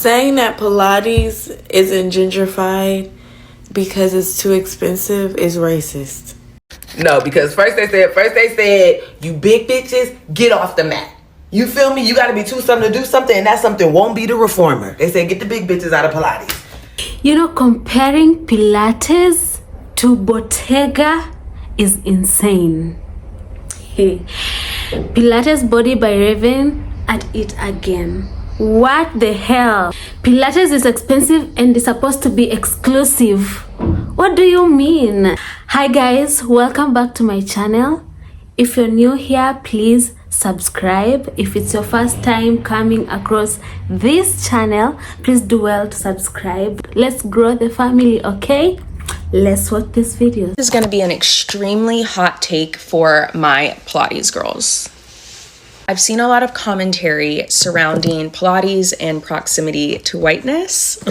Saying that Pilates isn't gentrified because it's too expensive is racist. No, because first they said, you big bitches, get off the mat. You feel me? You gotta be too something to do something, and that something won't be the reformer. They said, get the big bitches out of Pilates. You know, comparing Pilates to Bottega is insane. Pilates Body by Raven at it again. What the hell? Pilates is expensive and is supposed to be exclusive. What do you mean? Hi guys, welcome back to my channel. If you're new here, please subscribe. If it's your first time coming across this channel, please do well to subscribe. Let's grow the family, okay? Let's watch this video. This is going to be an extremely hot take for my Pilates girls. I've seen a lot of commentary surrounding Pilates and proximity to whiteness,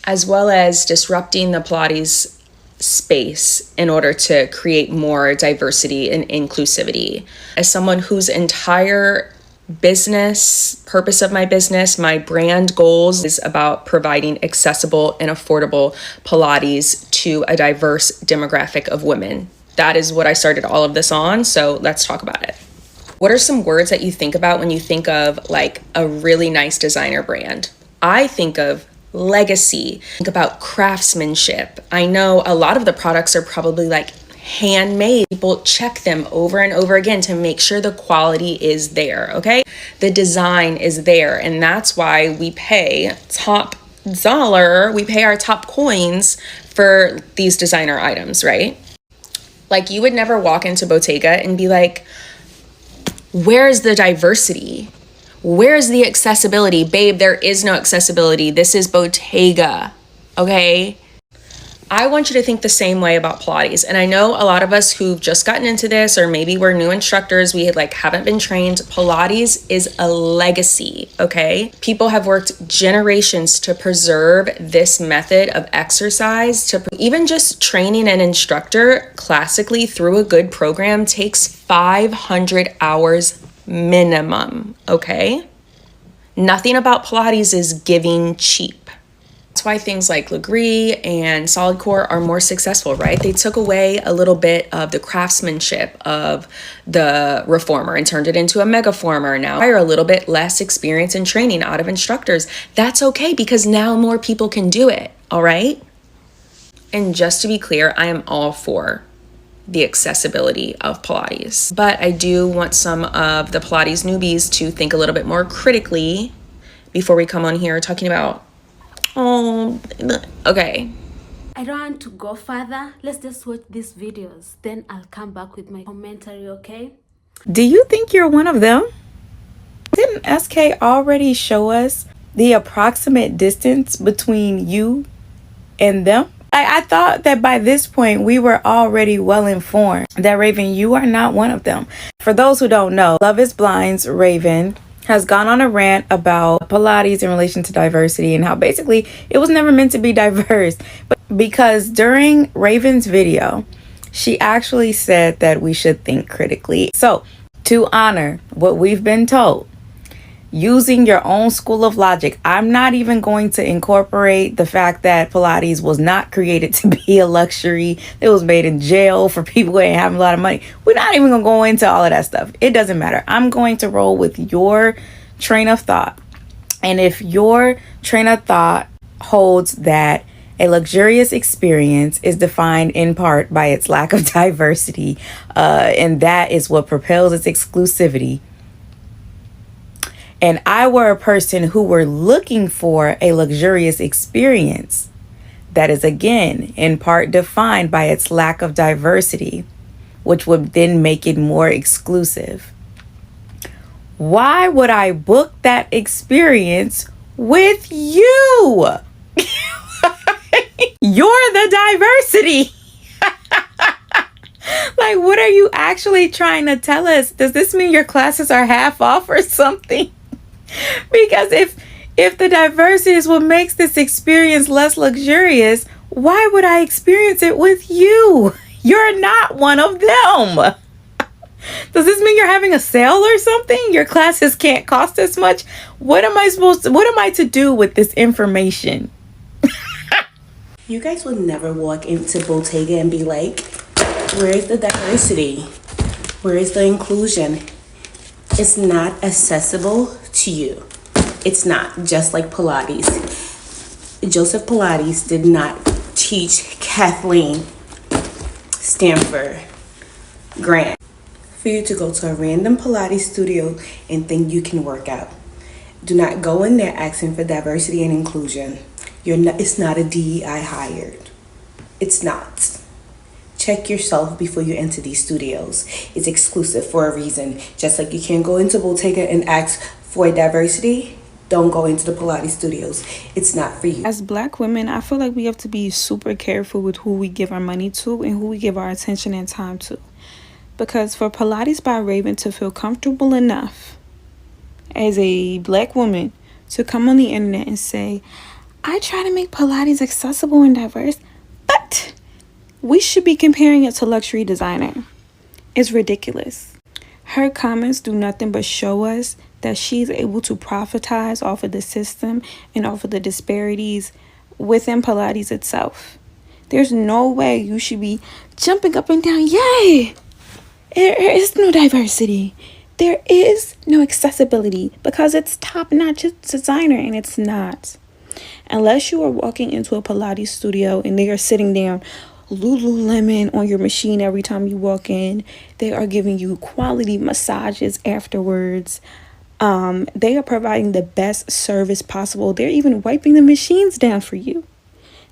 as well as disrupting the Pilates space in order to create more diversity and inclusivity. As someone whose entire purpose of my business, my brand goals is about providing accessible and affordable Pilates to a diverse demographic of women. That is what I started all of this on, so let's talk about it. What are some words that you think about when you think of like a really nice designer brand? I think of legacy, think about craftsmanship. I know a lot of the products are probably like handmade. People check them over and over again to make sure the quality is there, okay? The design is there, and that's why we pay top dollar, we pay our top coins for these designer items, right? Like you would never walk into Bottega and be like, where's the diversity? Where's the accessibility? Babe, there is no accessibility. This is Bottega, okay? I want you to think the same way about Pilates. And I know a lot of us who've just gotten into this, or maybe we're new instructors, we haven't been trained. Pilates is a legacy, okay? People have worked generations to preserve this method of exercise. Even just training an instructor classically through a good program takes 500 hours minimum, okay? Nothing about Pilates is giving cheap. That's why things like Legree and Solid Core are more successful, right? They took away a little bit of the craftsmanship of the reformer and turned it into a megaformer. Now hire a little bit less experience in training out of instructors. That's okay because now more people can do it, all right? And just to be clear, I am all for the accessibility of Pilates, but I do want some of the Pilates newbies to think a little bit more critically before we come on here talking about okay. I don't want to go further. Let's just watch these videos. Then I'll come back with my commentary, okay? Do you think you're one of them? Didn't SK already show us the approximate distance between you and them? I thought that by this point we were already well informed that Raven, you are not one of them. For those who don't know, Love is Blind's Raven has gone on a rant about Pilates in relation to diversity and how basically it was never meant to be diverse. But because during Raven's video, she actually said that we should think critically. So to honor what we've been told, using your own school of logic, I'm not even going to incorporate the fact that Pilates was not created to be a luxury. It was made in jail for people who ain't having a lot of money. We're not even going to go into all of that stuff. It doesn't matter. I'm going to roll with your train of thought. And if your train of thought holds that a luxurious experience is defined in part by its lack of diversity, and that is what propels its exclusivity, and I were a person who were looking for a luxurious experience that is again in part defined by its lack of diversity, which would then make it more exclusive, why would I book that experience with you? You're the diversity. Like, what are you actually trying to tell us? Does this mean your classes are half off or something? Because if the diversity is what makes this experience less luxurious, why would I experience it with you? You're not one of them. Does this mean you're having a sale or something? Your classes can't cost as much? What am I to do with this information? You guys would never walk into Bottega and be like, where is the diversity? Where is the inclusion? It's not accessible to you. It's not, just like Pilates. Joseph Pilates did not teach Kathleen Stanford Grant for you to go to a random Pilates studio and think you can work out. Do not go in there asking for diversity and inclusion. It's not a DEI hired. It's not. Check yourself before you enter these studios. It's exclusive for a reason. Just like you can't go into Bottega and ask for diversity, don't go into the Pilates studios. It's not for you. As Black women, I feel like we have to be super careful with who we give our money to and who we give our attention and time to. Because for Pilates by Raven to feel comfortable enough as a Black woman to come on the internet and say, I try to make Pilates accessible and diverse, but we should be comparing it to luxury designer. It's ridiculous. Her comments do nothing but show us that she's able to profitize off of the system and off of the disparities within Pilates itself. There's no way you should be jumping up and down, yay! There is no diversity. There is no accessibility because it's top-notch designer, and it's not. Unless you are walking into a Pilates studio and they are sitting down Lululemon on your machine every time you walk in. They are giving you quality massages afterwards. They are providing the best service possible. They're even wiping the machines down for you.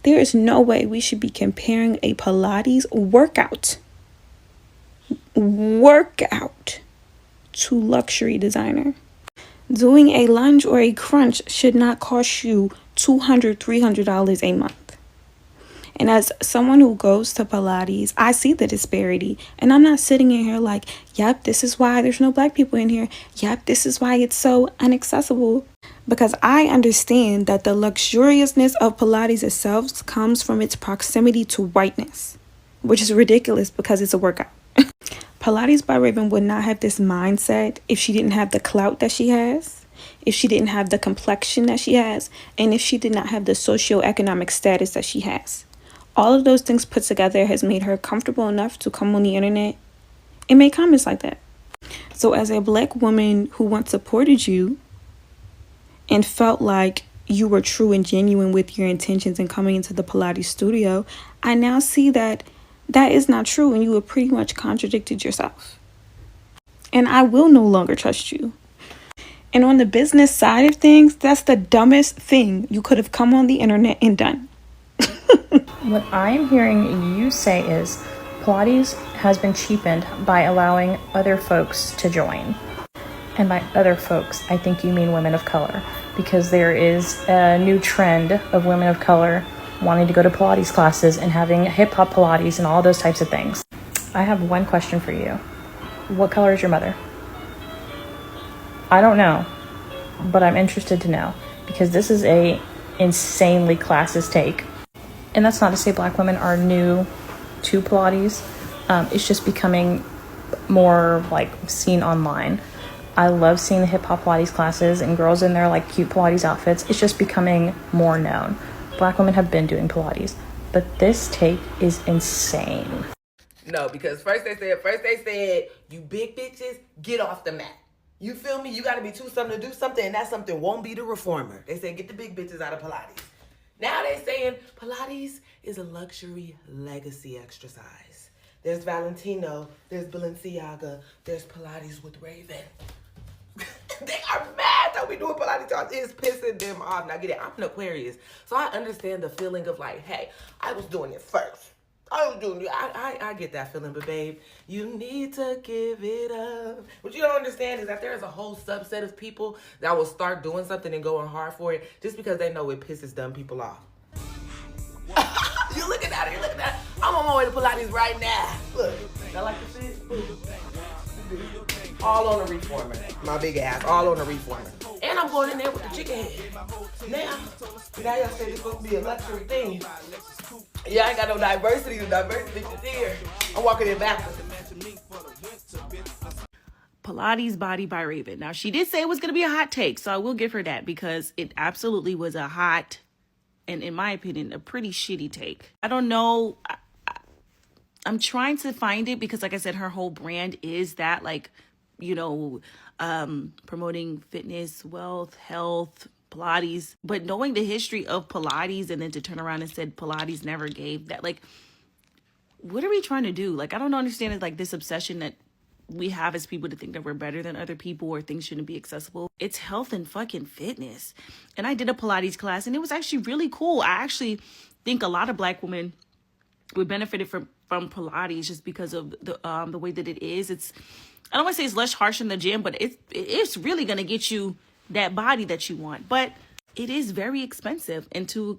There is no way we should be comparing a Pilates workout to luxury designer. Doing a lunge or a crunch should not cost you $200, $300 a month. And as someone who goes to Pilates, I see the disparity. And I'm not sitting in here like, yep, this is why there's no Black people in here. Yep, this is why it's so inaccessible. Because I understand that the luxuriousness of Pilates itself comes from its proximity to whiteness, which is ridiculous because it's a workout. Pilates by Raven would not have this mindset if she didn't have the clout that she has, if she didn't have the complexion that she has, and if she did not have the socioeconomic status that she has. All of those things put together has made her comfortable enough to come on the internet and make comments like that. So as a Black woman who once supported you and felt like you were true and genuine with your intentions in coming into the Pilates studio, I now see that that is not true and you have pretty much contradicted yourself. And I will no longer trust you. And on the business side of things, that's the dumbest thing you could have come on the internet and done. What I'm hearing you say is Pilates has been cheapened by allowing other folks to join. And by other folks, I think you mean women of color, because there is a new trend of women of color wanting to go to Pilates classes and having hip hop Pilates and all those types of things. I have one question for you. What color is your mother? I don't know, but I'm interested to know, because this is a insanely classist take. And that's not to say Black women are new to Pilates. It's just becoming more like seen online. I love seeing the hip hop Pilates classes and girls in their like cute Pilates outfits. It's just becoming more known. Black women have been doing Pilates, but this take is insane. No, because first they said, you big bitches, get off the mat. You feel me? You got to be too something to do something, and that something won't be the reformer. They said, get the big bitches out of Pilates. Now they're saying Pilates is a luxury legacy exercise. There's Valentino, there's Balenciaga, there's Pilates with Raven. They are mad that we doing Pilates talk. It's pissing them off. Now get it, I'm an Aquarius, so I understand the feeling of like, hey, I was doing it first. I get that feeling, but babe, you need to give it up. What you don't understand is that there is a whole subset of people that will start doing something and going hard for it just because they know it pisses dumb people off. You're looking at it, I'm on my way to Pilates right now. Look, I like to see it. All on a reformer. My big ass, all on a reformer. And I'm going in there with the chicken head. Now y'all say this supposed to be a luxury thing. Yeah, I ain't got no diversity. The diversity is here. I'm walking it backwards. Pilates Body by Raven. Now, she did say it was going to be a hot take, so I will give her that because it absolutely was a hot and, in my opinion, a pretty shitty take. I don't know. I'm trying to find it because, like I said, her whole brand is that, like, you know, promoting fitness, wealth, health, Pilates. But knowing the history of Pilates and then to turn around and said Pilates never gave that, like, what are we trying to do? Like, I don't understand it, like this obsession that we have as people to think that we're better than other people or things shouldn't be accessible. It's health and fucking fitness. And I did a Pilates class and it was actually really cool. I actually think a lot of Black women would benefit from Pilates just because of the way that it is. It's, I don't want to say it's less harsh in the gym, but it's really going to get you that body that you want. But it is very expensive, and to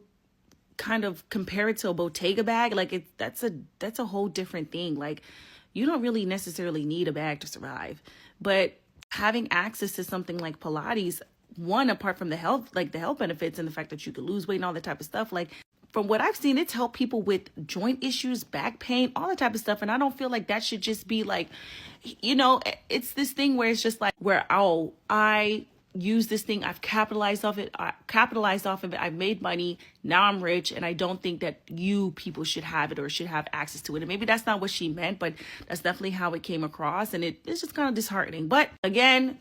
kind of compare it to a Bottega bag, like that's a whole different thing. Like, you don't really necessarily need a bag to survive, but having access to something like Pilates, one, apart from the health benefits and the fact that you could lose weight and all that type of stuff, like, from what I've seen, it's helped people with joint issues, back pain, all that type of stuff. And I don't feel like that should just be like, you know, it's this thing where it's just like, where, oh, I use this thing, I've capitalized off of it, I've made money, now I'm rich, and I don't think that you people should have it or should have access to it. And maybe that's not what she meant, but that's definitely how it came across, and it's just kind of disheartening. But again,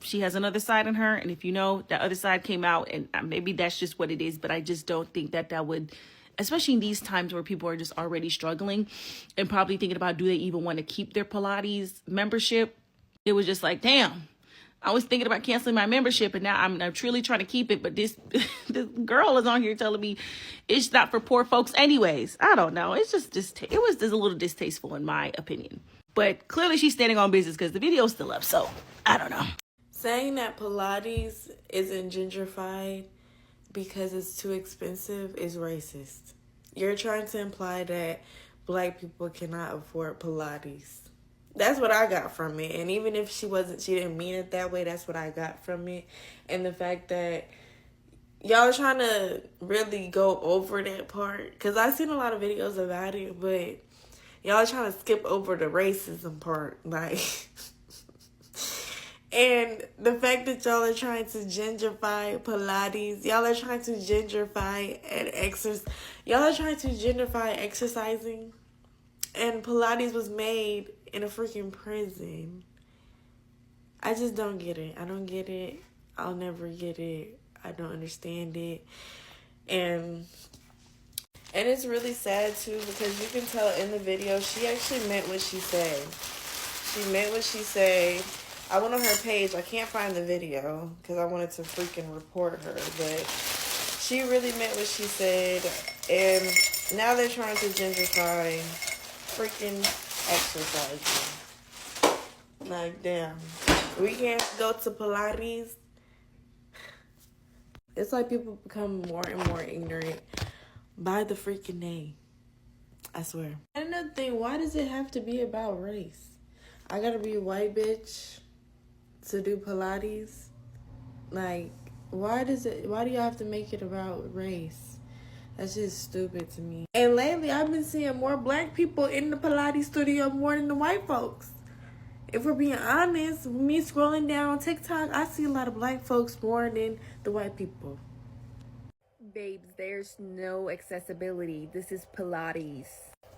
she has another side in her, and if you know, that other side came out, and maybe that's just what it is, but I just don't think that would, especially in these times where people are just already struggling and probably thinking about, do they even want to keep their Pilates membership? It was just like, damn, I was thinking about canceling my membership, and now I'm truly trying to keep it, but this girl is on here telling me it's not for poor folks anyways. I don't know. It's just it was just a little distasteful in my opinion. But clearly she's standing on business because the video's still up, so I don't know. Saying that Pilates isn't gentrified because it's too expensive is racist. You're trying to imply that Black people cannot afford Pilates. That's what I got from it. And even if she didn't mean it that way, that's what I got from it. And the fact that y'all are trying to really go over that part, because I've seen a lot of videos about it, but y'all are trying to skip over the racism part, like. And the fact that y'all are trying to gentrify Pilates, y'all are trying to gentrify exercising, and Pilates was made in a freaking prison. I just don't get it. I don't get it. I'll never get it. I don't understand it. And it's really sad too, because you can tell in the video she actually meant what she said. She meant what she said. I went on her page. I can't find the video because I wanted to freaking report her, but she really meant what she said. And now they're trying to gentrify freaking exercising. Like, damn. We can't go to Pilates. It's like people become more and more ignorant by the freaking name. I swear. And another thing, why does it have to be about race? I gotta be a white bitch to do Pilates? Like, why do you have to make it about race? That's just stupid to me. And lately, I've been seeing more Black people in the Pilates studio more than the white folks. If we're being honest, with me scrolling down TikTok, I see a lot of Black folks more than the white people. Babes, there's no accessibility. This is Pilates.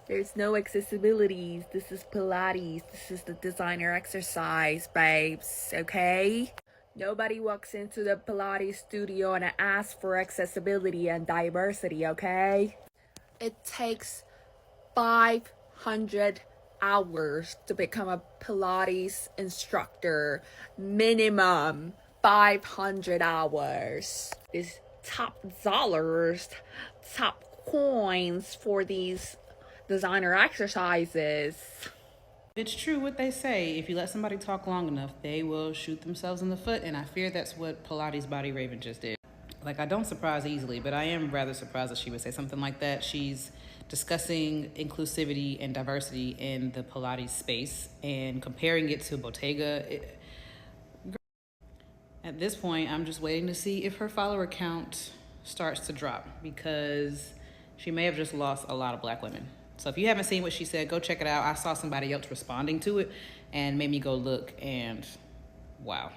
There's no accessibilities. This is Pilates. This is the designer exercise, babes, okay? Nobody walks into the Pilates studio and asks for accessibility and diversity, okay? It takes 500 hours to become a Pilates instructor. Minimum 500 hours. It's top dollars, top coins for these designer exercises. It's true what they say. If you let somebody talk long enough, they will shoot themselves in the foot, and I fear that's what Pilates Body Raven just did. Like, I don't surprise easily, but I am rather surprised that she would say something like that. She's discussing inclusivity and diversity in the Pilates space and comparing it to Bottega. At this point, I'm just waiting to see if her follower count starts to drop, because she may have just lost a lot of Black women. So if you haven't seen what she said, go check it out. I saw somebody else responding to it, and made me go look, and wow.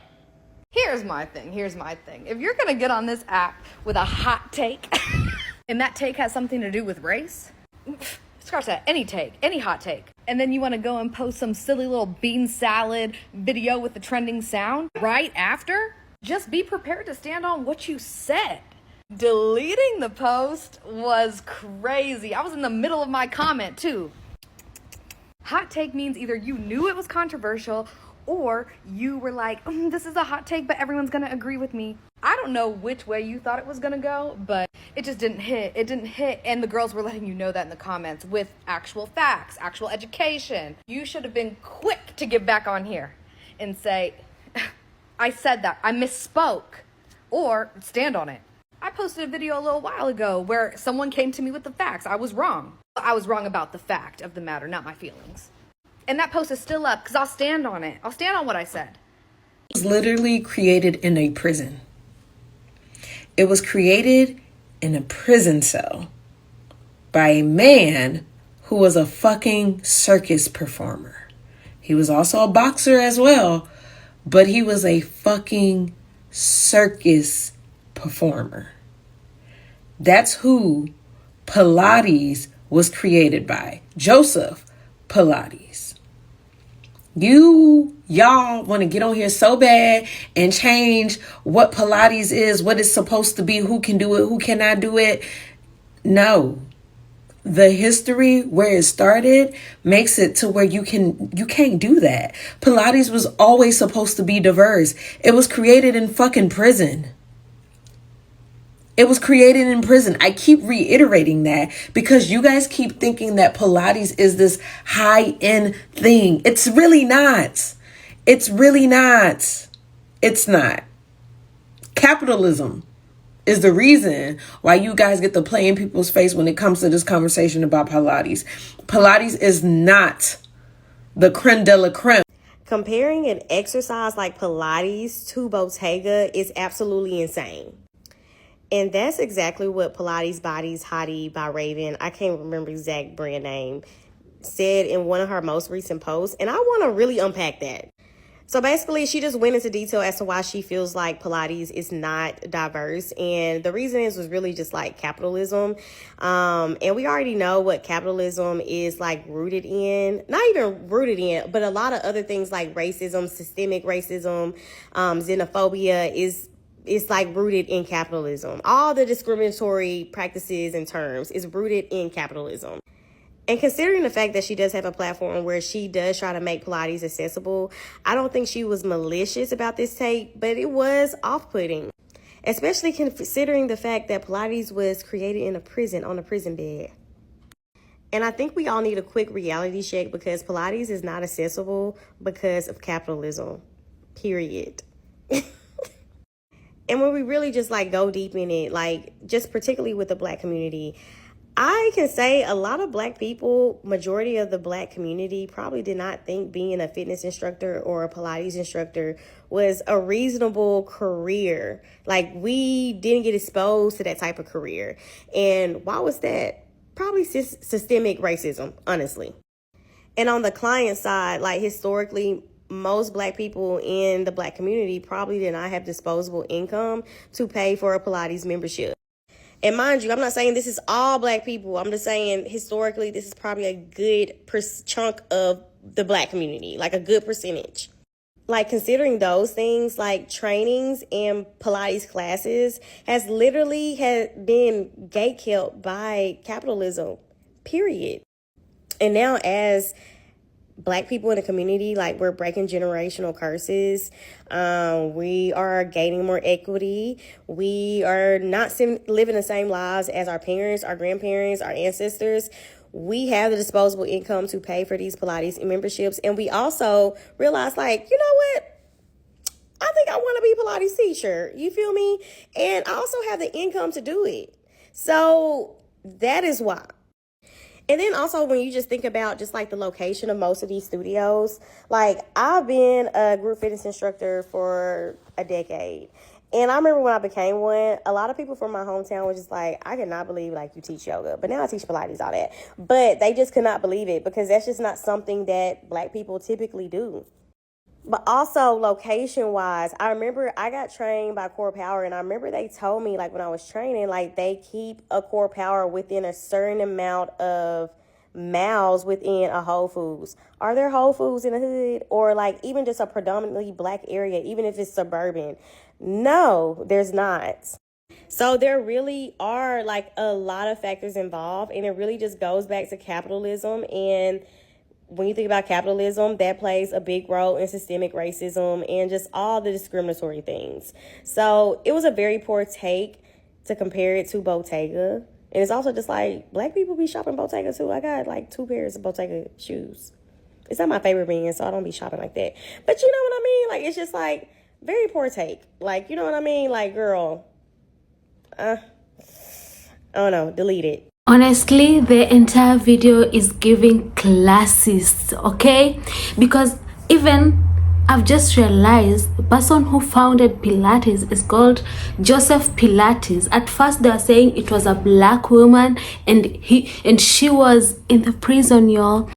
Here's my thing. If you're gonna get on this app with a hot take, and that take has something to do with race, scratch that, any hot take. And then you wanna go and post some silly little bean salad video with the trending sound right after, just be prepared to stand on what you said. Deleting the post was crazy. I was in the middle of my comment too. Hot take means either you knew it was controversial or you were like, this is a hot take, but everyone's gonna agree with me. I don't know which way you thought it was gonna go, but it just didn't hit. It didn't hit. And the girls were letting you know that in the comments with actual facts, actual education. You should have been quick to get back on here and say, I said that, I misspoke, or stand on it. I posted a video a little while ago where someone came to me with the facts. I was wrong. I was wrong about the fact of the matter, not my feelings. And that post is still up because I'll stand on it. I'll stand on what I said. It was literally created in a prison. It was created in a prison cell by a man who was a fucking circus performer. He was also a boxer as well, but he was a fucking circus performer. That's who Pilates was created by. Joseph Pilates. Y'all want to get on here so bad and change what Pilates is, what it's supposed to be, who can do it, who cannot do it. No. The history where it started makes it to where you can't do that. Pilates was always supposed to be diverse. It was created in fucking prison. It was created in prison. I keep reiterating that because you guys keep thinking that Pilates is this high-end thing. It's really not. It's really not. It's not. Capitalism is the reason why you guys get to play in people's face when it comes to this conversation about Pilates. Pilates is not the creme de la creme. Comparing an exercise like Pilates to Bottega is absolutely insane. And that's exactly what Pilates Body's Hottie by Raven, I can't remember exact brand name, said in one of her most recent posts. And I want to really unpack that. So basically, she just went into detail as to why she feels like Pilates is not diverse. And the reason was really just like capitalism. And we already know what capitalism is like rooted in. Not even rooted in, but a lot of other things like racism, systemic racism, xenophobia is like rooted in capitalism. All the discriminatory practices and terms is rooted in capitalism. And considering the fact that she does have a platform where she does try to make Pilates accessible, I don't think she was malicious about this take, but it was off-putting. Especially considering the fact that Pilates was created in a prison, on a prison bed. And I think we all need a quick reality check because Pilates is not accessible because of capitalism, period. And when we really just like go deep in it, like just particularly with the Black community, I can say a lot of Black people, majority of the Black community probably did not think being a fitness instructor or a Pilates instructor was a reasonable career. Like we didn't get exposed to that type of career. And why was that? Probably systemic racism, honestly. And on the client side, like historically, most Black people in the Black community probably did not have disposable income to pay for a Pilates membership. And mind you, I'm not saying this is all Black people. I'm just saying historically, this is probably a good chunk of the Black community, like a good percentage. Like considering those things, like trainings and Pilates classes has literally been gatekept by capitalism, period. And now as Black people in the community, like we're breaking generational curses. We are gaining more equity. We are not living the same lives as our parents, our grandparents, our ancestors. We have the disposable income to pay for these Pilates memberships. And we also realize like, you know what? I think I want to be Pilates teacher. You feel me? And I also have the income to do it. So that is why. And then also when you just think about just like the location of most of these studios, like I've been a group fitness instructor for a decade. And I remember when I became one, a lot of people from my hometown was just like, I cannot believe like you teach yoga. But now I teach Pilates, all that. But they just could not believe it because that's just not something that Black people typically do. But also location wise, I remember I got trained by Core Power, and I remember they told me like when I was training, like they keep a Core Power within a certain amount of miles within a Whole Foods. Are there Whole Foods in the hood, or like even just a predominantly Black area, even if it's suburban? No, there's not. So there really are like a lot of factors involved, and it really just goes back to capitalism. And when you think about capitalism, that plays a big role in systemic racism and just all the discriminatory things. So it was a very poor take to compare it to Bottega. And it's also just like, Black people be shopping Bottega too. I got like 2 pairs of Bottega shoes. It's not my favorite brand, so I don't be shopping like that. But you know what I mean? Like, it's just like, very poor take. Like, you know what I mean? Like, girl, I don't know, delete it. Honestly, the entire video is giving classist, okay? Because even I've just realized the person who founded Pilates is called Joseph Pilates. At first they were saying it was a Black woman and she was in the prison, y'all.